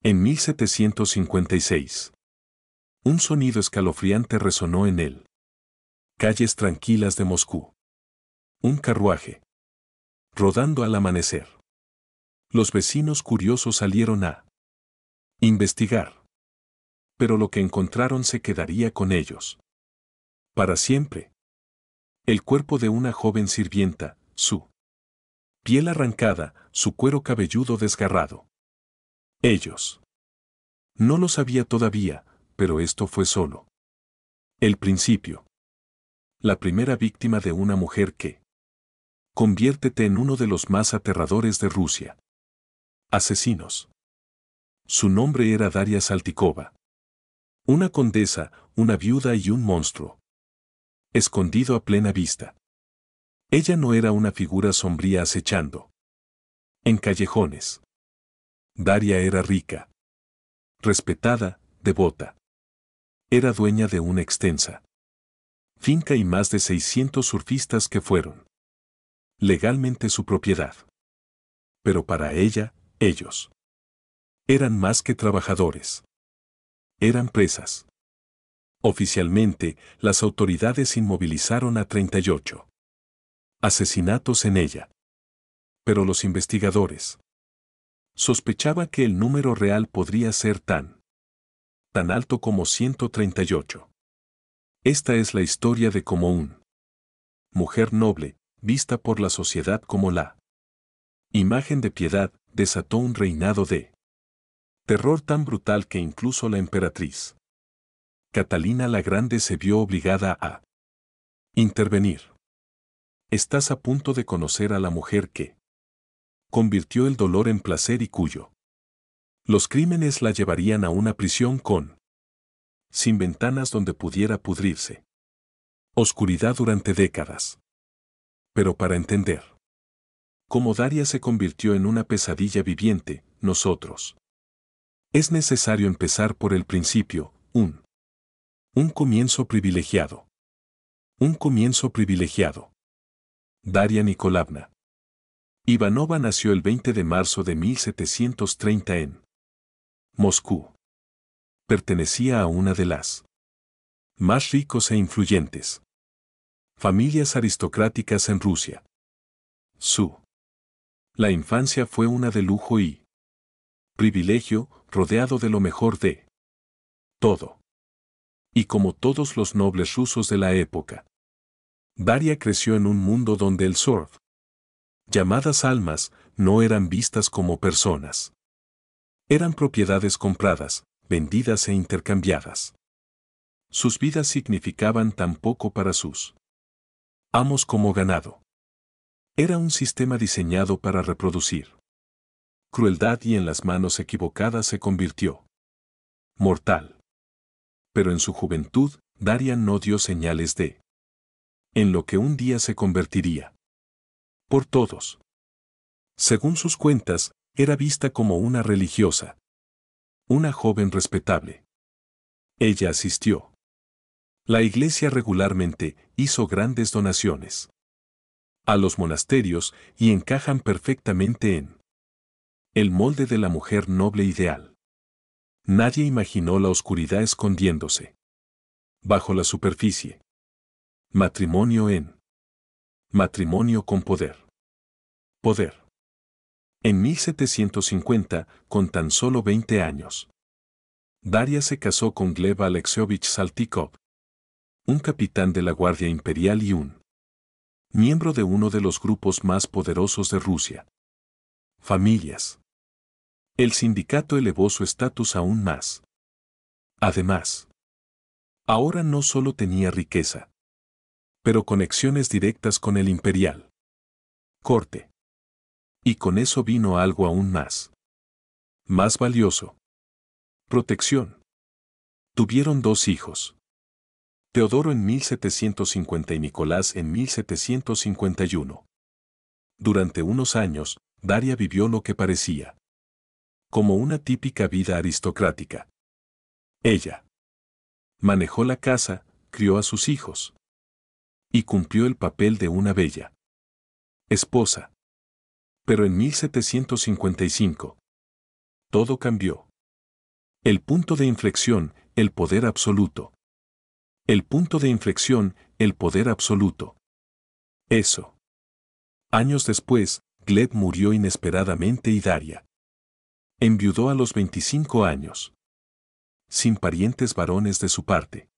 En 1756. Un sonido escalofriante resonó en él. Calles tranquilas de Moscú. Un carruaje. Rodando al amanecer. Los vecinos curiosos salieron a investigar. Pero lo que encontraron se quedaría con ellos. Para siempre. El cuerpo de una joven sirvienta, su piel arrancada, su cuero cabelludo desgarrado. Ellos. No lo sabía todavía, pero esto fue solo el principio. La primera víctima de una mujer que conviértete en uno de los más aterradores de Rusia. Asesinos. Su nombre era Daria Saltikova. Una condesa, una viuda y un monstruo. Escondido a plena vista. Ella no era una figura sombría acechando en callejones. Daria era rica, respetada, devota. Era dueña de una extensa finca y más de 600 surfistas que fueron legalmente su propiedad. Pero para ella, ellos eran más que trabajadores. Eran presas. Oficialmente, las autoridades inmovilizaron a 38 asesinatos en ella. Pero los investigadores sospechaban que el número real podría ser tan alto como 138. Esta es la historia de cómo una mujer noble, vista por la sociedad como la imagen de piedad, desató un reinado de terror tan brutal que incluso la emperatriz Catalina la Grande se vio obligada a intervenir. Estás a punto de conocer a la mujer que convirtió el dolor en placer y cuyo los crímenes la llevarían a una prisión sin ventanas donde pudiera pudrirse. Oscuridad durante décadas. Pero para entender cómo Daria se convirtió en una pesadilla viviente, nosotros es necesario empezar por el principio, un comienzo privilegiado. Un comienzo privilegiado. Daria Nikolavna Ivanova nació el 20 de marzo de 1730 en Moscú. Pertenecía a una de las más ricos e influyentes familias aristocráticas en Rusia. La infancia fue una de lujo y privilegio, rodeado de lo mejor de todo. Y como todos los nobles rusos de la época, Daria creció en un mundo donde el surf, llamadas almas, no eran vistas como personas. Eran propiedades compradas, vendidas e intercambiadas. Sus vidas significaban tan poco para sus amos como ganado. Era un sistema diseñado para reproducir crueldad y en las manos equivocadas se convirtió mortal. Pero en su juventud, Daria no dio señales de en lo que un día se convertiría por todos. Según sus cuentas, era vista como una religiosa, una joven respetable. Ella asistió la iglesia regularmente, hizo grandes donaciones a los monasterios y encajan perfectamente en el molde de la mujer noble ideal. Nadie imaginó la oscuridad escondiéndose bajo la superficie. Matrimonio con poder. Poder. En 1750, con tan solo 20 años, Daria se casó con Gleb Alexiovich Saltykov, un capitán de la Guardia Imperial y un miembro de uno de los grupos más poderosos de Rusia. Familias. El sindicato elevó su estatus aún más. Además, ahora no solo tenía riqueza, pero conexiones directas con el imperial corte. Y con eso vino algo aún más valioso. Protección. Tuvieron 2 hijos. Teodoro en 1750 y Nicolás en 1751. Durante unos años, Daria vivió lo que parecía como una típica vida aristocrática. Ella manejó la casa, crió a sus hijos y cumplió el papel de una bella esposa. Pero en 1755, todo cambió. El punto de inflexión, el poder absoluto. El punto de inflexión, el poder absoluto. Eso. Años después, Gleb murió inesperadamente y Daria enviudó a los 25 años. Sin parientes varones de su parte.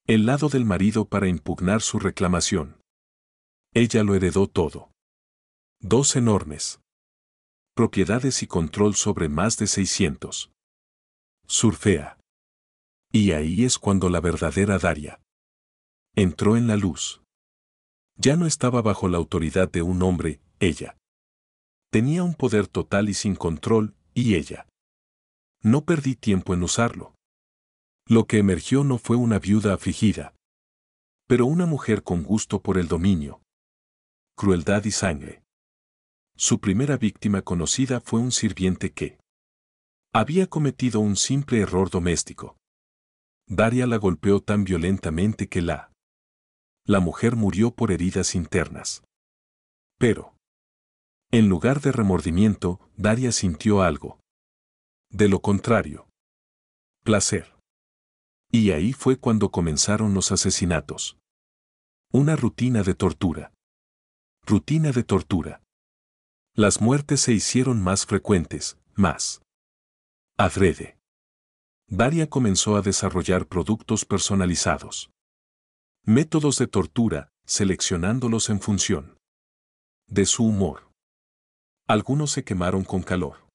El lado del marido para impugnar su reclamación. Ella lo heredó todo. Dos enormes propiedades y control sobre más de 600. Surfea. Y ahí es cuando la verdadera Daria entró en la luz. Ya no estaba bajo la autoridad de un hombre, ella. Tenía un poder total y sin control, y ella. No perdí tiempo en usarlo. Lo que emergió no fue una viuda afligida, pero una mujer con gusto por el dominio, crueldad y sangre. Su primera víctima conocida fue un sirviente que había cometido un simple error doméstico. Daria la golpeó tan violentamente que la mujer murió por heridas internas. Pero, en lugar de remordimiento, Daria sintió algo. De lo contrario, placer. Y ahí fue cuando comenzaron los asesinatos. Una rutina de tortura. Rutina de tortura. Las muertes se hicieron más frecuentes, más adrede. Daria comenzó a desarrollar productos personalizados. Métodos de tortura, seleccionándolos en función de su humor. Algunos se quemaron con calor.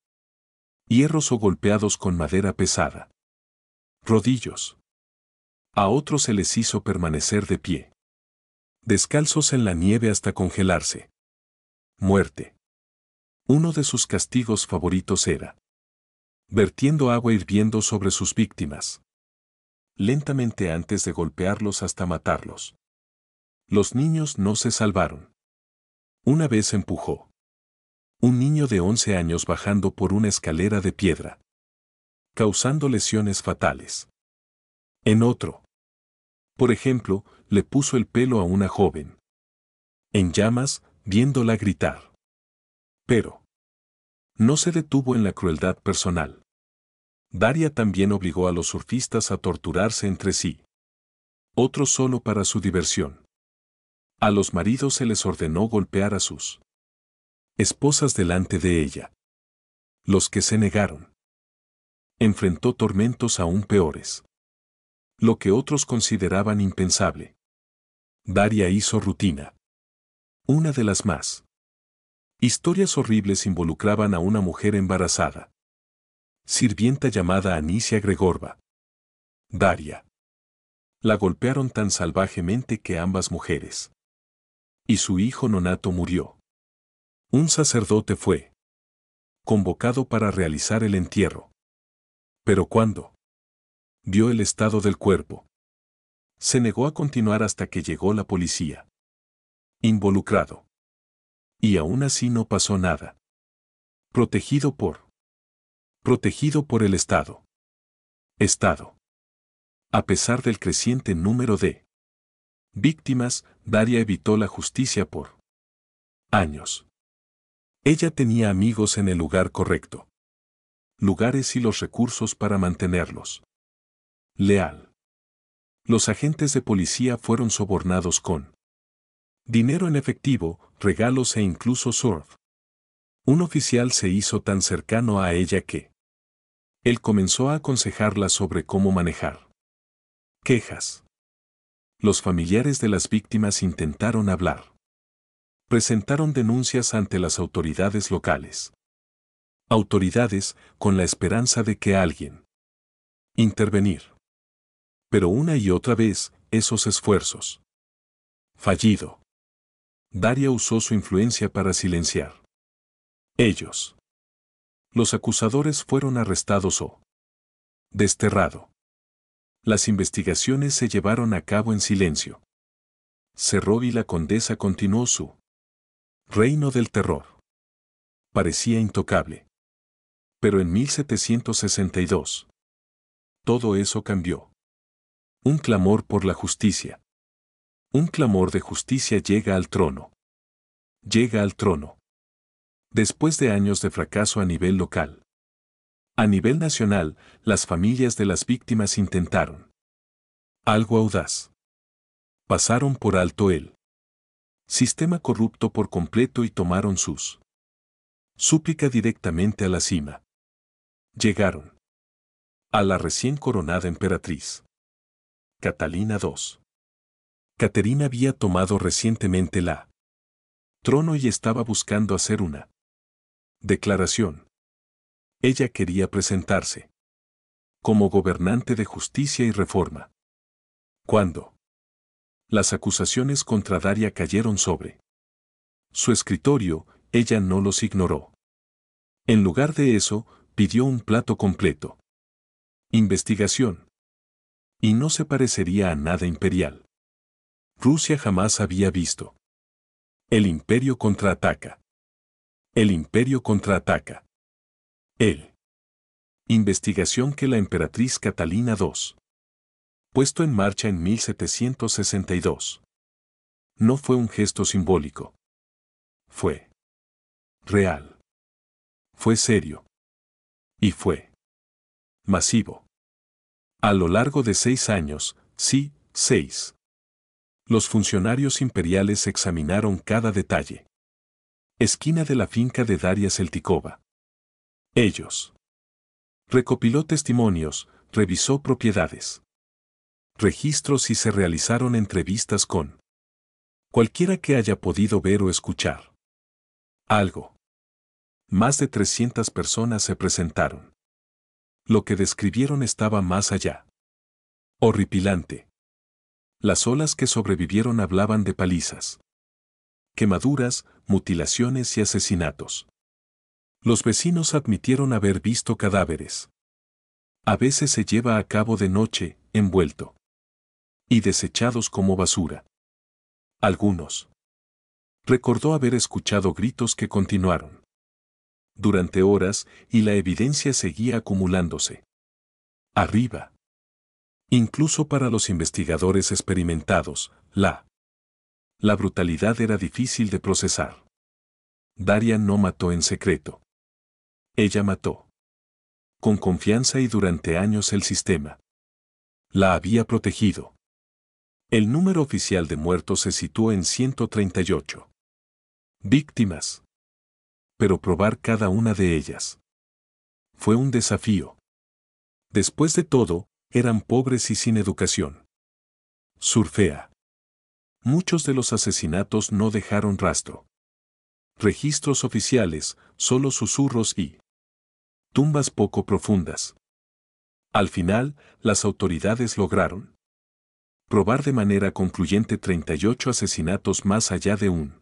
Hierros o golpeados con madera pesada. Rodillos. A otros se les hizo permanecer de pie. Descalzos en la nieve hasta congelarse. Muerte. Uno de sus castigos favoritos era vertiendo agua hirviendo sobre sus víctimas. Lentamente antes de golpearlos hasta matarlos. Los niños no se salvaron. Una vez empujó un niño de 11 años bajando por una escalera de piedra, causando lesiones fatales. En otro, por ejemplo, le puso el pelo a una joven en llamas, viéndola gritar. Pero no se detuvo en la crueldad personal. Daria también obligó a los surfistas a torturarse entre sí. Otros solo para su diversión. A los maridos se les ordenó golpear a sus esposas delante de ella. Los que se negaron. Enfrentó tormentos aún peores. Lo que otros consideraban impensable. Daria hizo rutina. Una de las más historias horribles involucraban a una mujer embarazada. Sirvienta llamada Anicia Gregorova. Daria. La golpearon tan salvajemente que ambas mujeres y su hijo nonato murió. Un sacerdote fue convocado para realizar el entierro. Pero cuando vio el estado del cuerpo, se negó a continuar hasta que llegó la policía. Involucrado. Y aún así no pasó nada. Protegido por el Estado. Estado. A pesar del creciente número de víctimas, Daria evitó la justicia por años. Ella tenía amigos en el lugar correcto. Lugares y los recursos para mantenerlos. Leal. Los agentes de policía fueron sobornados con dinero en efectivo, regalos e incluso surf. Un oficial se hizo tan cercano a ella que él comenzó a aconsejarla sobre cómo manejar quejas. Los familiares de las víctimas intentaron hablar. Presentaron denuncias ante las autoridades locales. Autoridades con la esperanza de que alguien intervenir. Pero una y otra vez, esos esfuerzos. Fallido. Daria usó su influencia para silenciar. Ellos. Los acusadores fueron arrestados o desterrado. Las investigaciones se llevaron a cabo en silencio. Cerró y la condesa continuó su reino del terror. Parecía intocable. Pero en 1762, todo eso cambió. Un clamor por la justicia. Un clamor de justicia llega al trono. Llega al trono. Después de años de fracaso a nivel local. A nivel nacional, las familias de las víctimas intentaron algo audaz. Pasaron por alto el sistema corrupto por completo y tomaron sus súplica directamente a la cima. Llegaron a la recién coronada emperatriz Catalina II. Caterina había tomado recientemente la trono y estaba buscando hacer una declaración. Ella quería presentarse como gobernante de justicia y reforma. Cuando las acusaciones contra Daria cayeron sobre su escritorio, ella no los ignoró. En lugar de eso, pidió un plato completo. Investigación. Y no se parecería a nada imperial. Rusia jamás había visto. El imperio contraataca. El imperio contraataca. Investigación que la emperatriz Catalina II puesto en marcha en 1762. No fue un gesto simbólico. Fue real. Fue serio. Y fue masivo. A lo largo de 6 años, sí, 6. Los funcionarios imperiales examinaron cada detalle. Esquina de la finca de Daria Seltikova. Ellos. Recopiló testimonios, revisó propiedades. Registros y se realizaron entrevistas con cualquiera que haya podido ver o escuchar algo. Más de 300 personas se presentaron. Lo que describieron estaba más allá. Horripilante. Las olas que sobrevivieron hablaban de palizas, quemaduras, mutilaciones y asesinatos. Los vecinos admitieron haber visto cadáveres. A veces se lleva a cabo de noche, envuelto y desechados como basura. Algunos. Recordó haber escuchado gritos que continuaron durante horas y la evidencia seguía acumulándose. Arriba. Incluso para los investigadores experimentados, la brutalidad era difícil de procesar. Daria no mató en secreto. Ella mató con confianza y durante años el sistema la había protegido. El número oficial de muertos se situó en 138 víctimas. Pero probar cada una de ellas fue un desafío. Después de todo, eran pobres y sin educación. Surfea. Muchos de los asesinatos no dejaron rastro. Registros oficiales, solo susurros y tumbas poco profundas. Al final, las autoridades lograron probar de manera concluyente 38 asesinatos más allá de un.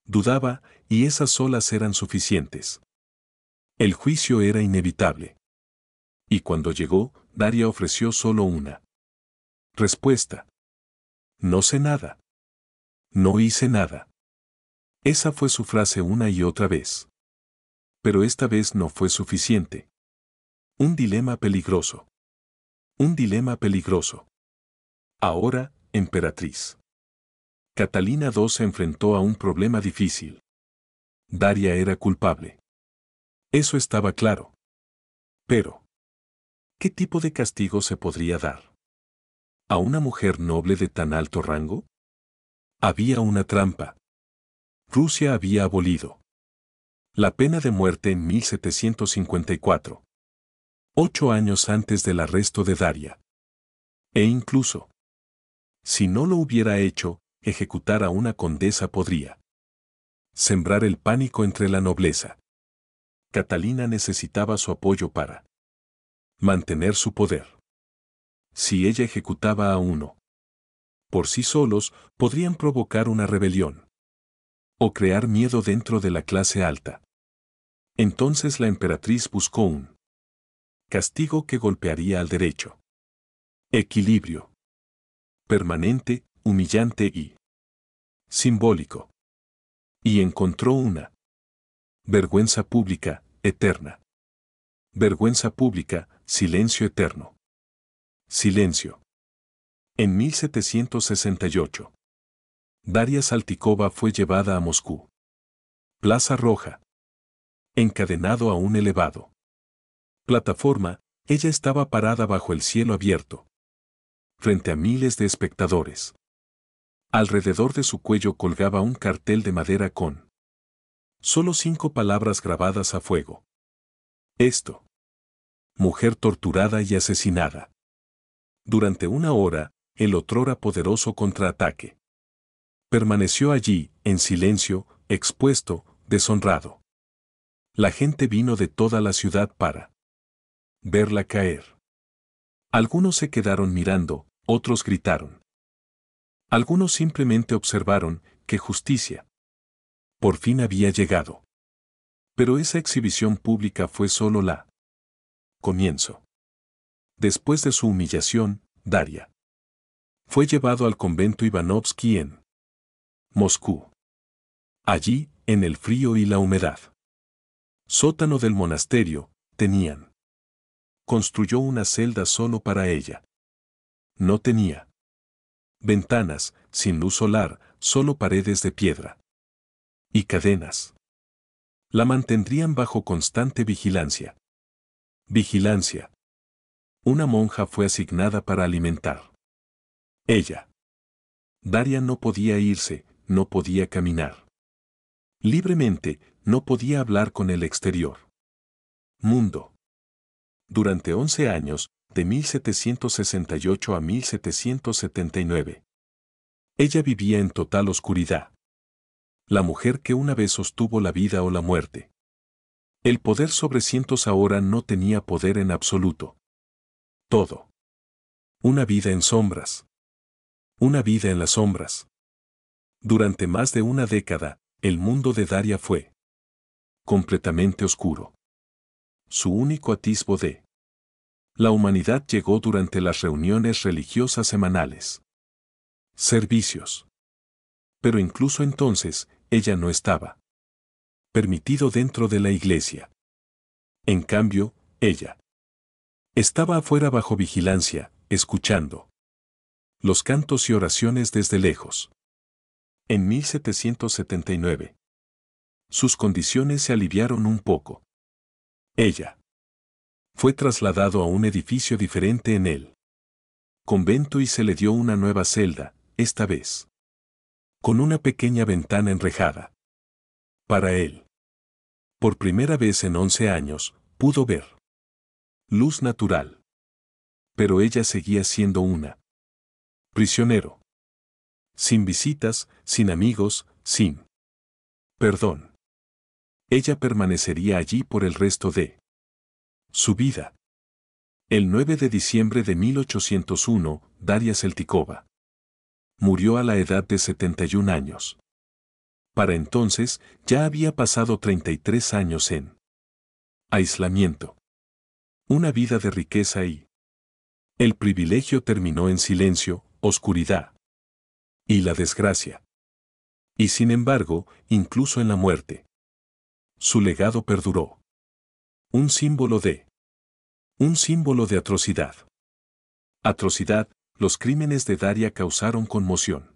Dudaba, y esas solas eran suficientes. El juicio era inevitable. Y cuando llegó, Daria ofreció solo una respuesta. No sé nada. No hice nada. Esa fue su frase una y otra vez. Pero esta vez no fue suficiente. Un dilema peligroso. Un dilema peligroso. Ahora, emperatriz. Catalina II se enfrentó a un problema difícil. Daria era culpable. Eso estaba claro. Pero, ¿qué tipo de castigo se podría dar a una mujer noble de tan alto rango? Había una trampa. Rusia había abolido la pena de muerte en 1754. 8 años antes del arresto de Daria. E incluso, si no lo hubiera hecho, ejecutar a una condesa podría sembrar el pánico entre la nobleza. Catalina necesitaba su apoyo para mantener su poder. Si ella ejecutaba a uno por sí solos, podrían provocar una rebelión o crear miedo dentro de la clase alta. Entonces la emperatriz buscó un castigo que golpearía al derecho. Equilibrio. Permanente, humillante y simbólico. Y encontró una vergüenza pública, eterna. Vergüenza pública, silencio eterno. Silencio. En 1768. Daria Saltikova fue llevada a Moscú. Plaza Roja. Encadenado a un elevado Plataforma, ella estaba parada bajo el cielo abierto, frente a miles de espectadores. Alrededor de su cuello colgaba un cartel de madera con solo 5 palabras grabadas a fuego. Esto. Mujer torturada y asesinada. Durante 1 hora, el otrora poderoso contraataque permaneció allí, en silencio, expuesto, deshonrado. La gente vino de toda la ciudad para verla caer. Algunos se quedaron mirando, otros gritaron. Algunos simplemente observaron que justicia por fin había llegado. Pero esa exhibición pública fue solo la comienzo. Después de su humillación, Daria fue llevado al convento Ivanovsky en Moscú. Allí, en el frío y la humedad sótano del monasterio, construyó una celda solo para ella. No tenía ventanas, sin luz solar, solo paredes de piedra y cadenas. La mantendrían bajo constante vigilancia. Vigilancia. Una monja fue asignada para alimentar. Ella. Daria no podía irse, no podía caminar libremente, no podía hablar con el exterior mundo. Durante 11 años, de 1768 a 1779. Ella vivía en total oscuridad. La mujer que una vez sostuvo la vida o la muerte. El poder sobre cientos ahora no tenía poder en absoluto. Todo. Una vida en sombras. Una vida en las sombras. Durante más de una década, el mundo de Daria fue completamente oscuro. Su único atisbo de la humanidad llegó durante las reuniones religiosas semanales. Servicios. Pero incluso entonces, ella no estaba permitido dentro de la iglesia. En cambio, ella estaba afuera bajo vigilancia, escuchando los cantos y oraciones desde lejos. En 1779. Sus condiciones se aliviaron un poco. Ella fue trasladado a un edificio diferente en el convento y se le dio una nueva celda, esta vez con una pequeña ventana enrejada. Para él. Por primera vez en 11 años, pudo ver luz natural. Pero ella seguía siendo una prisionero. Sin visitas, sin amigos, sin perdón. Ella permanecería allí por el resto de su vida. El 9 de diciembre de 1801, Daria Seltikova murió a la edad de 71 años. Para entonces, ya había pasado 33 años en aislamiento. Una vida de riqueza y el privilegio terminó en silencio, oscuridad y la desgracia. Y sin embargo, incluso en la muerte, su legado perduró. Un símbolo de atrocidad. Atrocidad, los crímenes de Daria causaron conmoción.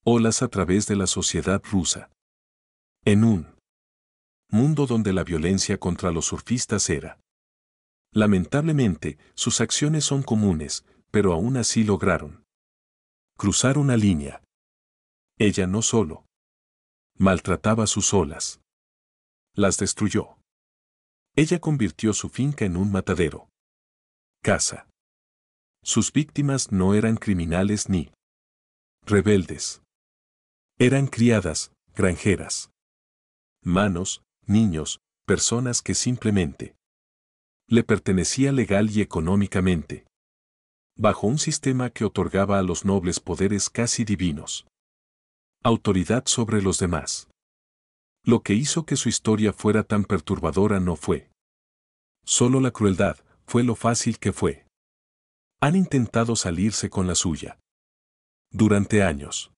Olas a través de la sociedad rusa. En un mundo donde la violencia contra los surfistas era. Lamentablemente, sus acciones son comunes, pero aún así lograron cruzar una línea. Ella no solo maltrataba sus olas. Las destruyó. Ella convirtió su finca en un matadero. Casa. Sus víctimas no eran criminales ni rebeldes. Eran criadas, granjeras. Manos, niños, personas que simplemente le pertenecía legal y económicamente. Bajo un sistema que otorgaba a los nobles poderes casi divinos. Autoridad sobre los demás. Lo que hizo que su historia fuera tan perturbadora no fue solo la crueldad, fue lo fácil que fue. Han intentado salirse con la suya. Durante años.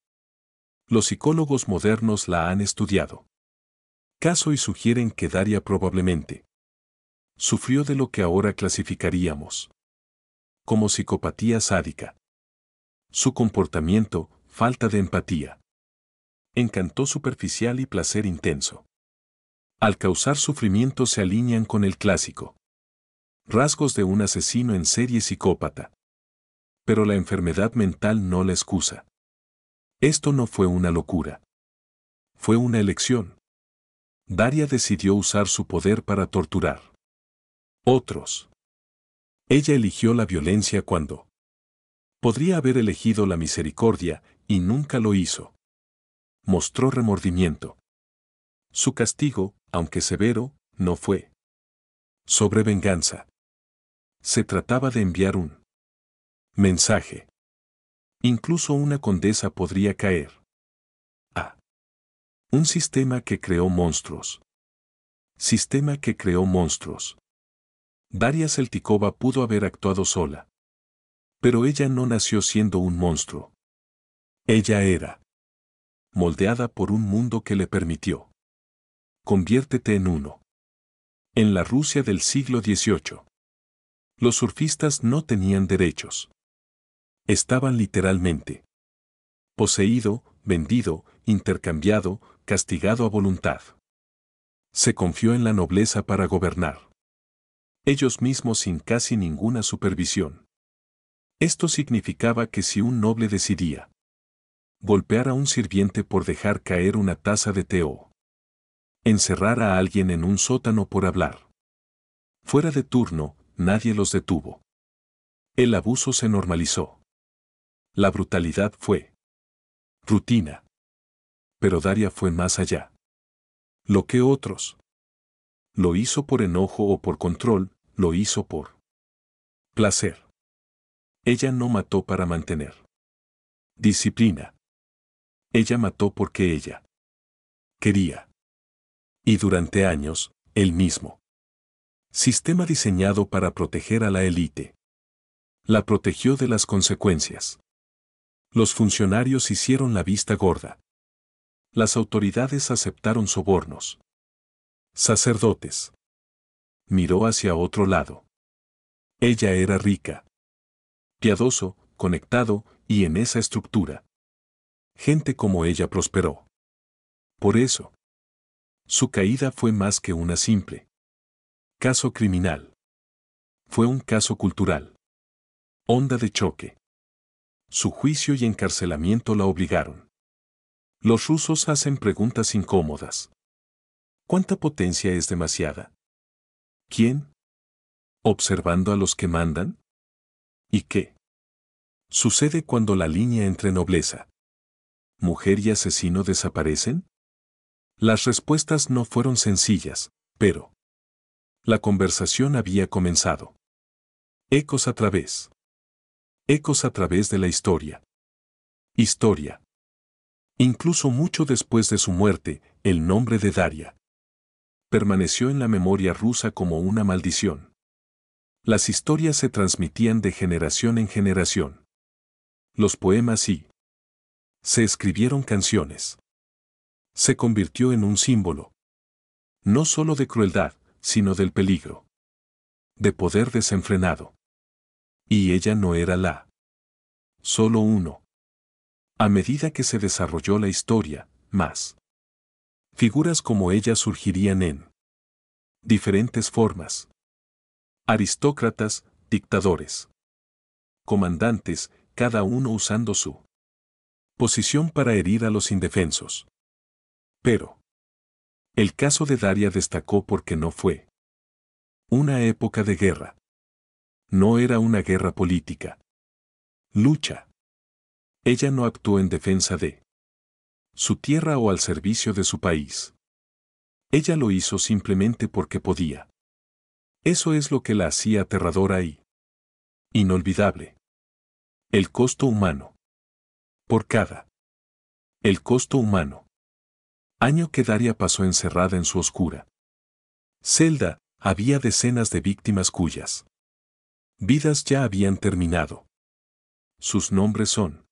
Los psicólogos modernos la han estudiado. Caso y sugieren que Daria probablemente sufrió de lo que ahora clasificaríamos como psicopatía sádica. Su comportamiento, falta de empatía. Encanto superficial y placer intenso. Al causar sufrimiento se alinean con el clásico Rasgos de un asesino en serie psicópata. Pero la enfermedad mental no la excusa. Esto no fue una locura. Fue una elección. Daria decidió usar su poder para torturar. Otros. Ella eligió la violencia cuando podría haber elegido la misericordia, y nunca lo hizo. Mostró remordimiento. Su castigo, aunque severo, no fue sobre venganza. Se trataba de enviar un mensaje. Incluso una condesa podría caer a un sistema que creó monstruos. Sistema que creó monstruos. Daria Seltikova pudo haber actuado sola. Pero ella no nació siendo un monstruo. Ella era moldeada por un mundo que le permitió. Conviértete en uno. En la Rusia del siglo XVIII. Los surfistas no tenían derechos. Estaban literalmente poseído, vendido, intercambiado, castigado a voluntad. Se confió en la nobleza para gobernar. Ellos mismos sin casi ninguna supervisión. Esto significaba que si un noble decidía golpear a un sirviente por dejar caer una taza de té o encerrar a alguien en un sótano por hablar fuera de turno, nadie los detuvo. El abuso se normalizó. La brutalidad fue rutina. Pero Daria fue más allá. Lo que otros lo hizo por enojo o por control, lo hizo por placer. Ella no mató para mantener disciplina. Ella mató porque ella quería. Y durante años, el mismo sistema diseñado para proteger a la élite la protegió de las consecuencias. Los funcionarios hicieron la vista gorda. Las autoridades aceptaron sobornos. Sacerdotes. Miró hacia otro lado. Ella era rica, piadoso, conectado, y en esa estructura. Gente como ella prosperó. Por eso, su caída fue más que una simple caso criminal. Fue un caso cultural. Onda de choque. Su juicio y encarcelamiento la obligaron. Los rusos hacen preguntas incómodas. ¿Cuánta potencia es demasiada? ¿Quién? ¿Observando a los que mandan? ¿Y qué sucede cuando la línea entre nobleza, mujer y asesino desaparecen? Las respuestas no fueron sencillas, pero la conversación había comenzado. Ecos a través de la historia. Historia. Incluso mucho después de su muerte, el nombre de Daria permaneció en la memoria rusa como una maldición. Las historias se transmitían de generación en generación. Los poemas se escribieron canciones. Se convirtió en un símbolo. No solo de crueldad, sino del peligro. De poder desenfrenado. Y ella no era solo uno. A medida que se desarrolló la historia, más figuras como ella surgirían en diferentes formas. Aristócratas, dictadores, comandantes, cada uno usando su posición para herir a los indefensos. Pero el caso de Daria destacó porque no fue una época de guerra. No era una guerra política. Lucha. Ella no actuó en defensa de su tierra o al servicio de su país. Ella lo hizo simplemente porque podía. Eso es lo que la hacía aterradora y inolvidable. El costo humano. Por cada el costo humano. Año que Daria pasó encerrada en su oscura celda, había decenas de víctimas cuyas vidas ya habían terminado. Sus nombres son,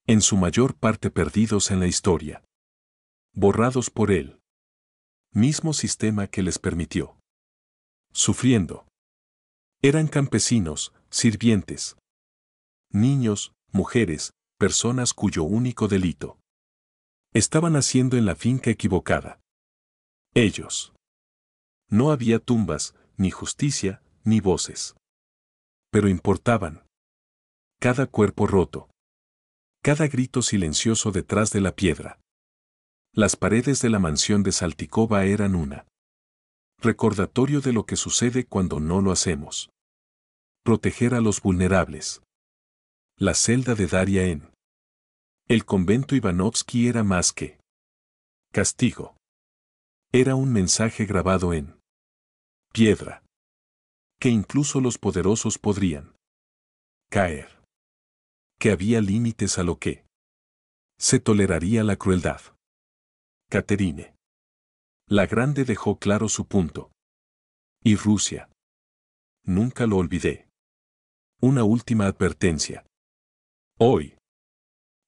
en su mayor parte, perdidos en la historia. Borrados por él mismo sistema que les permitió. Sufriendo. Eran campesinos, sirvientes, niños, mujeres, personas cuyo único delito estaban haciendo en la finca equivocada. Ellos. No había tumbas, ni justicia, ni voces. Pero importaban. Cada cuerpo roto. Cada grito silencioso detrás de la piedra. Las paredes de la mansión de Saltikova eran una recordatorio de lo que sucede cuando no lo hacemos. Proteger a los vulnerables. La celda de Daria en el convento Ivanovsky era más que castigo. Era un mensaje grabado en piedra. Que incluso los poderosos podrían caer. Que había límites a lo que se toleraría la crueldad. Caterine la Grande dejó claro su punto. Y Rusia. Nunca lo olvidé. Una última advertencia. Hoy.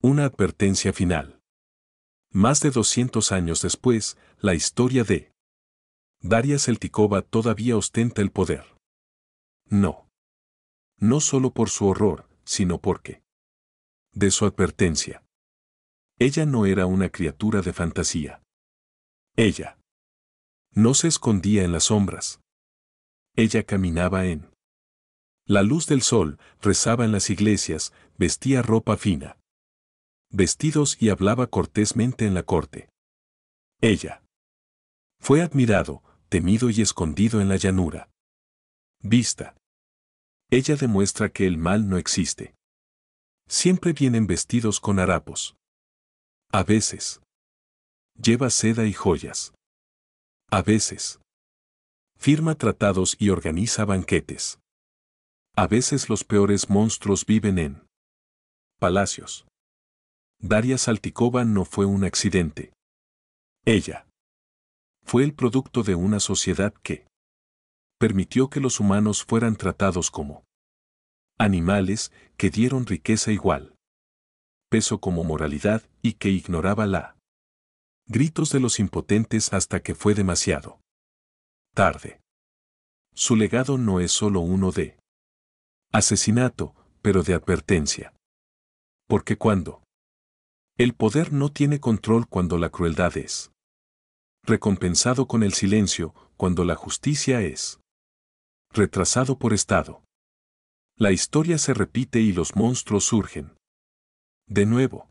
Una advertencia final. Más de 200 años después, la historia de Daria Saltikova todavía ostenta el poder. No. No solo por su horror, sino porque de su advertencia. Ella no era una criatura de fantasía. Ella no se escondía en las sombras. Ella caminaba en la luz del sol, rezaba en las iglesias, vestía ropa fina. Vestidos y hablaba cortésmente en la corte. Ella fue admirado, temido y escondido en la llanura. Vista. Ella demuestra que el mal no existe. Siempre vienen vestidos con harapos. A veces. Lleva seda y joyas. A veces. Firma tratados y organiza banquetes. A veces los peores monstruos viven en palacios. Daria Saltikova no fue un accidente. Ella fue el producto de una sociedad que permitió que los humanos fueran tratados como animales, que dieron riqueza igual, peso como moralidad y que ignoraba la gritos de los impotentes hasta que fue demasiado tarde. Su legado no es solo uno de asesinato, pero de advertencia. Porque cuando el poder no tiene control, cuando la crueldad es recompensado con el silencio, cuando la justicia es retrasado por Estado, la historia se repite y los monstruos surgen de nuevo.